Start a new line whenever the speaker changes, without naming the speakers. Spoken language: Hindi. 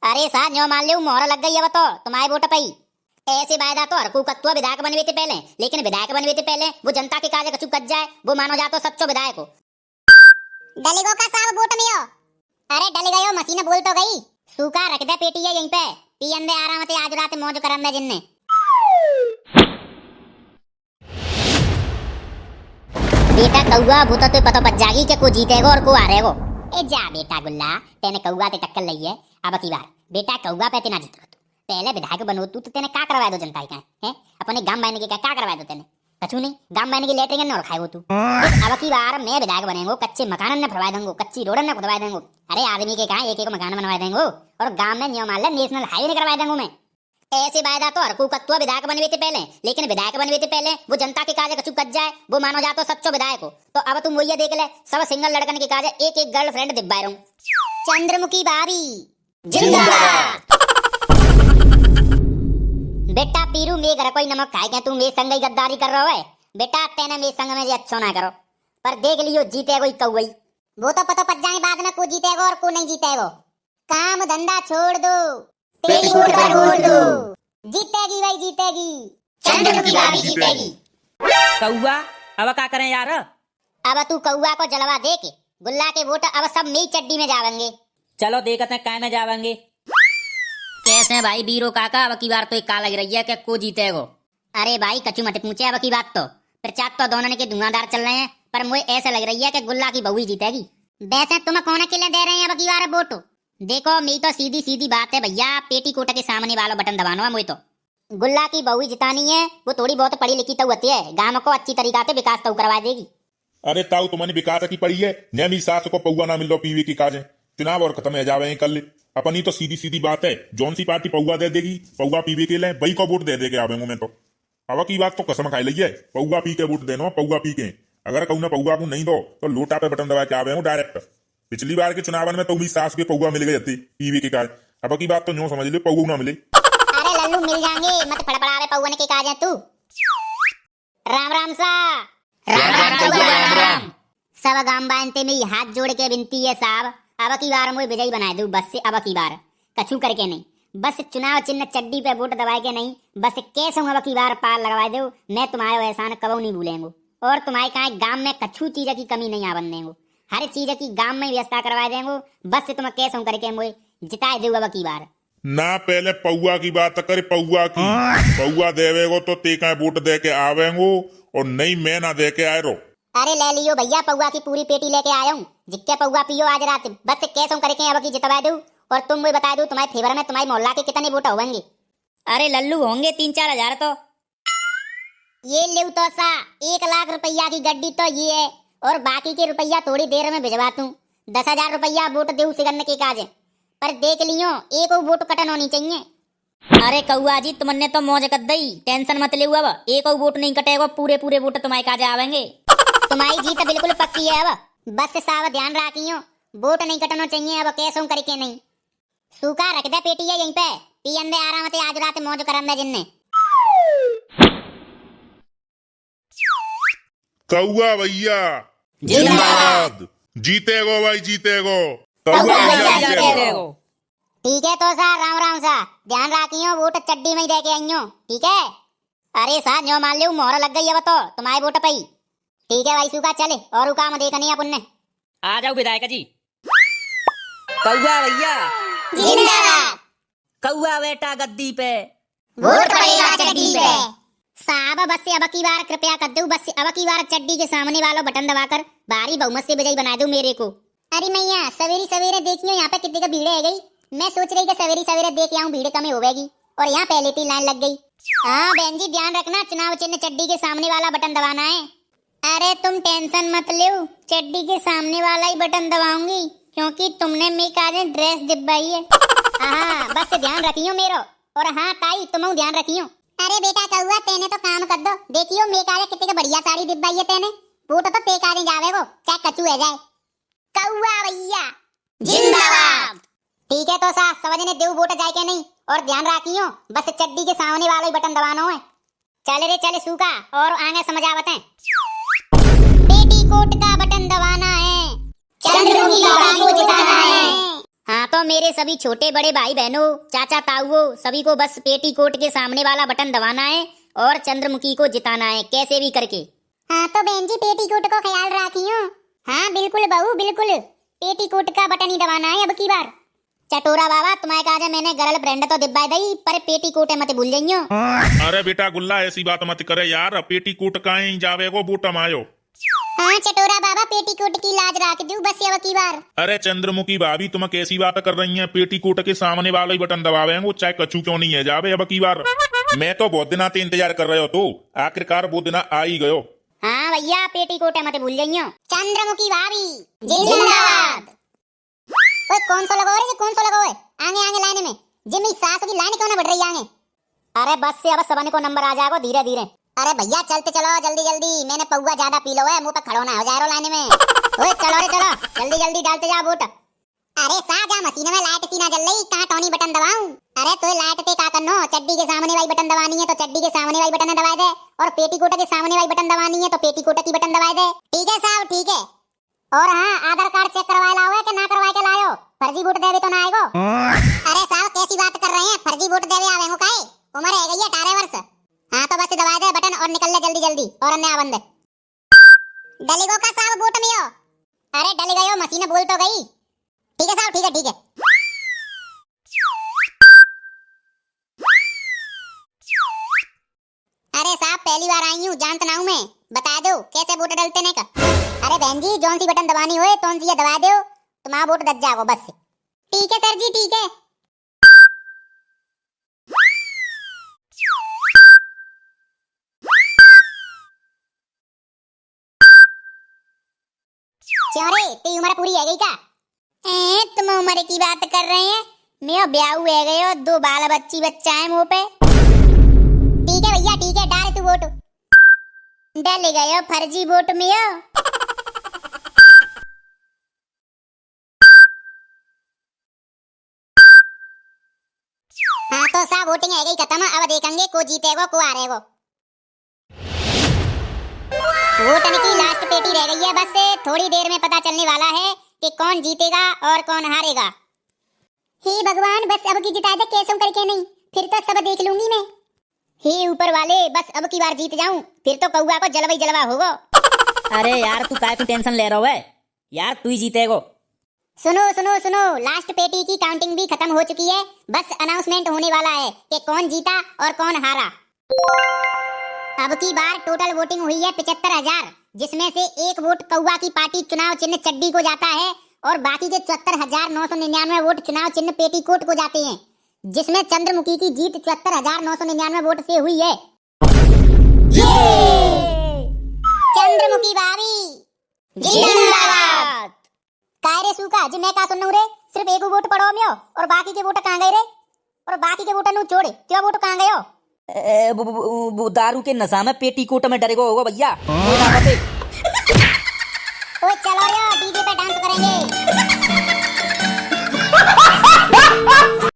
अरे साहब न्यो मान लियो मोहर लग गई है तो तुम्हारे वोट पई ऐसे वायदा तो हर कत्वा विधायक बनवे थे पहले, लेकिन विधायक बनवे थे पहले वो जनता के काज कछु कच जाए वो मानो जा तो सच्चो विधायक हो।
डलेगो का साहब वोट में हो।
अरे डल गयो मशीन बोल तो गई। सूखा रख दे पेटी है यहीं पे, पी अंदे आराम से आज रात मौज करन दे जिन्ने। बेटा कौआ वो तो पता पच जागी कि को जीतेगा और को हारेगा। ए जा बेटा गुल्ला तेने कौआ ते टक्कर लई है अब की बार बेटा कौआ पे तेना जीत पहले विधायक बनो तू तो तेने का करवा दो जनता का है अपने गांव बहने के का करवा दो तेने कछु नहीं गांव बहने की लेटरिंग न रखाए वो तू। अब की बार मैं विधायक बनेंगो कच्चे मकान न फरवा देंगो कच्ची रोड न खुदवा देंगो। अरे आदमी के कहा एक एक मकान बनवा देंगो और गांव में नियम मान ले नेशनल हाईवे करवा देंगो मैं। ऐसे वायदा तो हर कत्वा विधायक बनवे थे पहले, लेकिन विधायक बनवे थे पहले वो जनता के काज कछु कच जाए वो मानो जा तो सच्चो विधायक हो। तो अब तुम वही देख ले सब सिंगल लड़कन के काज एक एक गर्लफ्रेंड दिब्बा रहूं। चंद्रमुखी भाभी जिंदाबाद। बेटा पीरू मे घर कोई नमक खाए क्या तू मेरे संग ही गद्दारी कर रहा है बेटा तेने मेरे संग में अच्छा ना करो पर देख लियो जीते कोई कौई वो तो पता पच जाए बाद में को जीतेगा और को नहीं जीतेगा। काम धंधा छोड़ दो तेरी वोट पर वोट दो जीतेगी भाई जीतेगी चंद्रमुखी भाभी जीतेगी।
कौआ अब क्या करें यार।
अब तू कौआ को जलवा दे के गुल्ला के वोट अब सब मेरी चड्डी में जावेंगे।
चलो देखते हैं काय में जावेंगे। कैसे भाई बीरो काका अब की बार तो एक का लग रही है कि को जीतेगो।
अरे भाई कचू मत पूछे अब की बात तो प्रचार तो दोनों के धुआंधार चल रहे हैं पर मुझे ऐसा लग रही है कि गुल्ला की बहू ही जीतेगी। वैसे तुम कौन के लिए दे रहे हैं अब की बार वोट। देखो मेरी तो सीधी सीधी बात है भैया पेटी कोटा के सामने वाला बटन दबाना है मुझे तो गुल्ला की बहू ही जितानी है। वो थोड़ी बहुत पढ़ी लिखी तो होती है गांव को अच्छी तरीका से विकास तो करवा देगी।
अरे ताऊ तुम्हारी विकास की पड़ी है नेमी सास को पौआ ना मिल लो पीवी की काज चुनाव और खत्म हो जावे कल। अपनी तो सीधी सीधी बात है जौन सी पार्टी पौआ दे देगी पौआ पीवी के लिए वही को वोट दे देके आवेंगे मैं तो। अब की बात तो कसम खाई ली है पौआ पी के वोट देना पौआ पी के। अगर कहूँ ना पौआ को नहीं दो तो लोटा पे बटन दबा के आवे डायरेक्ट। पिछली बार के चुनाव में तो भी सास के पौआ मिल गई पीवी के काज। अब की बात तो न्यू समझ लो पौआ ना मिले।
अरे लल्लू मिल जाएंगे मत फड़फड़ावे पौआ के काज है तू। राम राम सा राम राम सब गांव बांधते में हाथ जोड़ के विनती है साहब अब की बार मुझे विजयी बना दू बस से। अब की बार कछु करके नहीं बस चुनाव चिन्ह चड्डी पे वोट दबाए के नहीं बस कैसे अब की बार पार लगवा दो। मैं तुम्हारे एहसान कबू नहीं भूलेंगे और तुम्हारे कहा गांव में कछु चीज की कमी नहीं आवन देंगे हर चीज की गांव में व्यवस्था करवा देंगे बस से तुम कैसे करके मुझे जिताए दो अब की बार।
ना पहले पौआ की बात करे पौआ की पौआ देवेगो तो तेका वोट दे के आवेंगो और नहीं मैं ना दे के आए रो।
अरे ले लियो भैया पौआ की पूरी पेटी लेके आया हूँ जिक्के पौआ पियो आज रात बस कैसे करके अब की जितवा दू और तुम मुझे बता दो तुम्हारे फेवर में तुम्हारे मोहल्ला के कितने वोट होंगे।
अरे लल्लू होंगे 3-4 हजार तो
ये ले तो सा 1 लाख रुपया की गड्डी तो ये है और बाकी के रुपया थोड़ी देर में भिजवा दूं। 10,000 रुपया वोट दे सिगरने के काज पर देख लियो एक वोट कटन होनी चाहिए।
अरे कौआ जी तुमने तो मौज कर दई टेंशन मत ले अब एक वोट नहीं कटेगा पूरे वोट तुम्हारे काज आवेंगे।
तुम्हारी जीत बिल्कुल पक्की है अब बस साहब ध्यान रखियो वोट नहीं कटना चाहिए अब कैसे करके नहीं। सूखा रख दे पेटी है यहीं पे पी अंदे आराम से आज रात मौज करन दे जिन्ने।
कौआ भैया
जिंदाबाद
जीतेगो भाई जीतेगो
ठीक है तो सा राम राम सा ध्यान रखियो वोट चड्डी में ही दे के आइयो ठीक है। अरे सा जो मान लियो मोहर लग गई अब तो तुम्हारे वोट पई ठीक है भाई सूखा चले और काम देखनी अपन ने।
आ जाओ विधायक जी। कौआ भैया
जिंदाबाद
कौआ बेटा गद्दी पे
वोट पड़ेगा चड्डी पे। साहब बस से अब की बार कृपया कर दो बस से अब की बार चड्डी के सामने वाला बटन दबाकर भारी बहुमत से विजयी बना दो मेरे को। अरे मैया सवेरे सवेरे देखियो यहाँ पे कितनी का भीड़ है गई। मैं सोच रही कि सवेरे सवेरे देख आऊं भीड़ कम होगी और यहाँ पहले ही लाइन लग गई। हाँ बहन जी ध्यान रखना चुनाव चिन्ह चड्डी के सामने वाला बटन दबाना है। अरे तुम टेंशन मत लो चड्डी के सामने वाला ही बटन दबाऊंगी क्योंकि तुमने मेरी काजे ड्रेस दिब्बाई है। हाँ बस ध्यान रखियो मेरो और हाँ ताई तुम ध्यान रखियो। अरे बेटा कहुआ तेने तो काम कर दो देखियो मेरे काजे कितने का बढ़िया साड़ी दिब्बाई है तेने वोट तो ते काजे जावे वो चाहे कचू है जाए। कौआ भैया जिंदाबाद। ठीक है तो सा समझने देव वोट जाए के नहीं और ध्यान रखियो बस चड्डी के सामने वाला ही बटन दबाना है। चले रे चले सूखा और आगे समझावत है। पेटी कोट का बटन दबाना है चंद्रमुखी का को जिताना है। हाँ तो मेरे सभी छोटे बड़े भाई बहनों, चाचा ताऊओ, सभी को बस पेटीकोट के सामने वाला बटन दबाना है और चंद्रमुखी को जिताना है कैसे भी करके।
हाँ तो बहन जी पेटीकोट को ख्याल रखियो।
हाँ बिल्कुल बहू बिल्कुल, पेटीकोट का बटन ही दबाना है अब की बार। चटोरा बाबा तुम्हारे कहा मैंने गर्ल फ्रेंड तो दिब्बा दई पर पेटीकोट मत भूल जाइयो।
अरे बेटा गुल्ला ऐसी बात मत करे यार, पेटीकोट काहे जावे को बूट मायो।
हाँ चटोरा बाबा पेटीकोट की लाज रख दू बस अब की बार।
अरे चंद्रमुखी भाभी तुम कैसी बात कर रही हैं, पेटीकोट के सामने वाला ही बटन दबावे वो चाहे कछु क्यों नहीं है जावे अब की बार। मैं तो बहुत दिना से इंतजार कर रहे हो तो आखिरकार वो दिना आ ही गयो।
हाँ भैया पेटीकोट मत भूल जाइयो।
चंद्रमुखी भाभी जिंदाबाद। ओए कौन सा लगाओ रे, कौन सा लगाओ है? आगे आगे लाइन में जिम्मी सास की लाइन क्यों ना बढ़ रही आगे?
अरे बस से अब सबने को नंबर आ जाएगा धीरे धीरे।
अरे भैया चलते चलो जल्दी जल्दी, मैंने पौवा ज्यादा पी लो है, मुंह पे खड़ो ना हो जा रहा लाइन में।
ओए चलो रे चलो जल्दी जल्दी डालते जा वोट।
अरे सा जा मशीन में लाइट सी ना जल रही, कहाँ टोनी बटन दबाऊं? अरे तो लाइट पे का करनो, चड्डी के सामने वाली बटन दबानी है तो चड्डी के सामने वाली बटन दबा दे, और पेटीकोट के सामने वाली बटन दबानी है तो पेटीकोट की बटन दबा दे। ठीक है साहब ठीक है। और हाँ आधार कार्ड चेक करवाए लाओ है कि ना करवाए के लायो? फर्जी वोट देवे तो ना आएगो। अरे साहब कैसी बात कर रहे हैं, फर्जी वोट देवे आवेंगो काहे? उम्र है गई है 18 वर्ष। हाँ तो बस दबा दे बटन और निकल ले जल्दी जल्दी, और अन्य बंद डलेगो का साहब वोट में हो। अरे डल गयो, मशीन बोल तो गई। ठीक है साहब ठीक है ठीक है। अरे साहब पहली बार आई हूँ, जानता ना हूँ मैं, बता दो कैसे वोट डलते ने का। अरे बहन जी जौन सी बटन दबानी होए तौन सी दबा दो, तुम्हारा वोट दज जाओ बस। ठीक है सर जी ठीक है। चोरे तेरी उम्र पूरी है गई का?
तुम उम्र की बात कर रहे हैं? मैं ब्याह है गयो, 2 बाल बच्ची बच्चा है मुंह पे।
ठीक है भैया ठीक है, डाल तू वोट।
डल गयो फर्जी वोट में हो।
हाँ तो साहब वोटिंग है गई खत्म, अब देखेंगे को जीतेगो को हारेगो।
वोटन की लास्ट पेटी रह गई है, बस थोड़ी देर में पता चलने वाला है कि कौन जीतेगा और कौन हारेगा।
हे भगवान बस अब की जिता दे, कैसे करके नहीं, फिर तो सब देख लूंगी मैं।
हे ऊपर वाले बस अब की बार जीत जाऊं, फिर तो कौआ को जलवा ही जलवा होगा।
अरे यार तू काय टेंशन ले रहा है यार, तू ही जीतेगो।
सुनो सुनो सुनो, लास्ट पेटी की काउंटिंग भी खत्म हो चुकी है, बस अनाउंसमेंट होने वाला है कि कौन जीता और कौन हारा। अब की बार टोटल वोटिंग हुई है 75,000, जिसमें से 1 वोट कौआ की पार्टी चुनाव चिन्ह चड्डी को जाता है और बाकी के 74,999 वोट चुनाव चिन्ह पेटीकोट को जाते हैं, जिसमें चंद्रमुखी की जीत 74,999 वोट से हुई है। चंद्रमुखी भाभी जिंदाबाद। कायरे सूका जी मैं का सुनू रे, सिर्फ 1 वोट पड़ो में और बाकी के वोट कहां गए रे? और बाकी के वोट नु छोड़े क्यों वोट कहां गयो?
वो दारू के नशा में पेटीकोट में डरेगो होगा भैया।
ओए चलो रे डीजे पे डांस करेंगे।